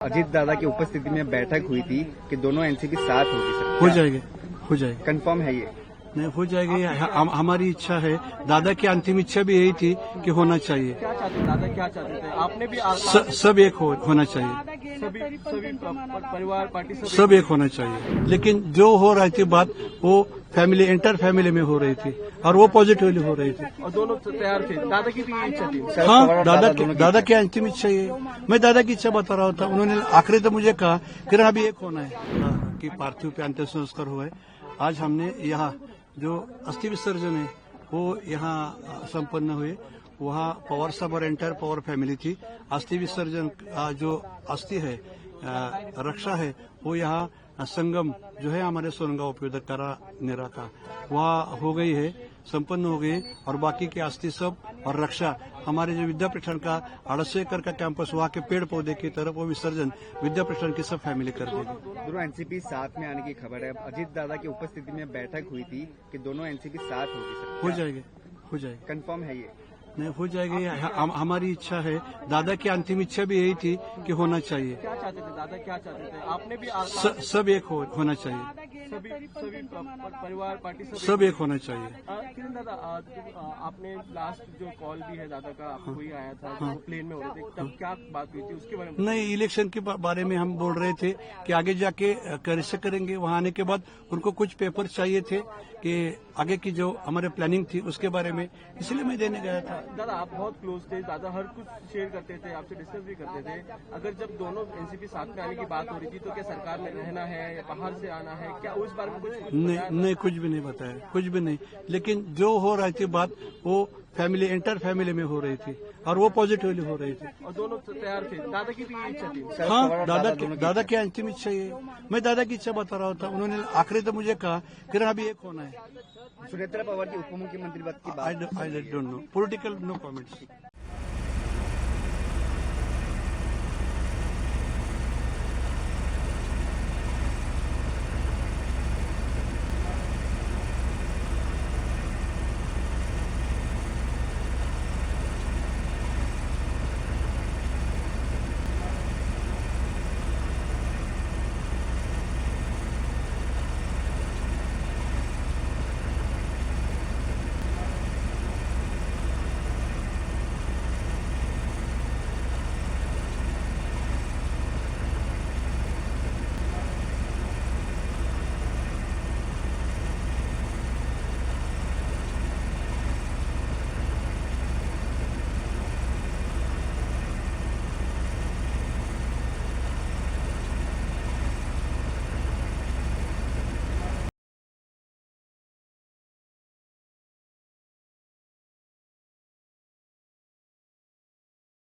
अजीत दादा की उपस्थिति में बैठक हुई थी कि दोनों एनसीपी साथ होगी सर। हो जाएगी, हो जाएगी, कंफर्म है ये? नहीं हो जाएगी। हमारी इच्छा है, दादा की अंतिम इच्छा भी यही थी कि होना चाहिए। क्या चाहते दादा, क्या चाहते थे आपने भी? सब एक होना चाहिए, सभी परिवार पार्टी सब एक होना चाहिए। लेकिन जो हो रही थी बात, वो फैमिली इंटर फैमिली में हो रही थी और वो पॉजिटिवली हो रही थी और दोनों तैयार थे। दादा की भी ये इच्छा थी। हाँ, दादा की अंतिम इच्छा ये। मैं दादा की इच्छा बता रहा था। उन्होंने आखिरी तो मुझे कहा कि अभी एक होना है कि पार्थिव पे अंतिम संस्कार हुआ है। आज हमने यहाँ जो अस्थि विसर्जन है वो यहाँ संपन्न हुए। वहाँ पवार साहब और एंटायर पवार फैमिली थी। अस्थि विसर्जन जो अस्थि है, रक्षा है, वो यहाँ संगम जो है हमारे सोनगांव उपयोदक करा नेरा का, वहाँ हो गई है, संपन्न हो गई। और बाकी के अस्थि सब और रक्षा हमारे जो विद्यापीठन का 250 एकड़ का कैंपस, वहाँ के पेड़ पौधे की तरफ वो विसर्जन विद्यापीठन की सब फैमिली कर देगी। दोनों एनसीपी साथ में आने की खबर है। अजीत दादा की उपस्थिति में बैठक हुई थी कि दोनों एनसीपी साथ होगी सर। हो जाएगी, हो जाएगी, कंफर्म है ये? नहीं हो जाएगी। हमारी इच्छा है, दादा की अंतिम इच्छा भी यही थी कि होना चाहिए। क्या चाहते थे दादा, क्या चाहते थे आपने भी? सब एक होना चाहिए, सभी परिवार पार्टी सब एक होना चाहिए। किरण दादा, आपने लास्ट जो कॉल भी है दादा का, आपको ही आया था जो प्लेन में हो रहे थे, तब क्या बात हुई थी उसके बारे में? नहीं, इलेक्शन के बारे में हम बोल रहे थे कि आगे जाके कैसे करेंगे। वहां आने के बाद उनको कुछ पेपर चाहिए थे कि आगे की जो हमारे प्लानिंग थी उसके बारे में, इसलिए मैं देने गया था। दादा आप बहुत क्लोज थे, दादा हर कुछ शेयर करते थे, आपसे डिस्कस भी करते थे। अगर जब दोनों एनसीपी साथ में आने की बात हो रही थी तो क्या सरकार में रहना है या बाहर से आना है, क्या उस बारे में कुछ नहीं, कुछ भी नहीं बताया, कुछ भी नहीं। लेकिन जो हो रही थी बात, वो फैमिली इंटर फैमिली में हो रही थी और वो पॉजिटिवली हो रही थी और दोनों तैयार थे। दादा की भी ये इच्छा थी। हाँ, दादा की अंतिम इच्छा ये। मैं दादा की इच्छा बता रहा था। उन्होंने आखिरी तो मुझे कहा कि अभी एक होना है। सुनेत्रा पवार की उप मुख्यमंत्री पद की बात। I don't know, political no comments.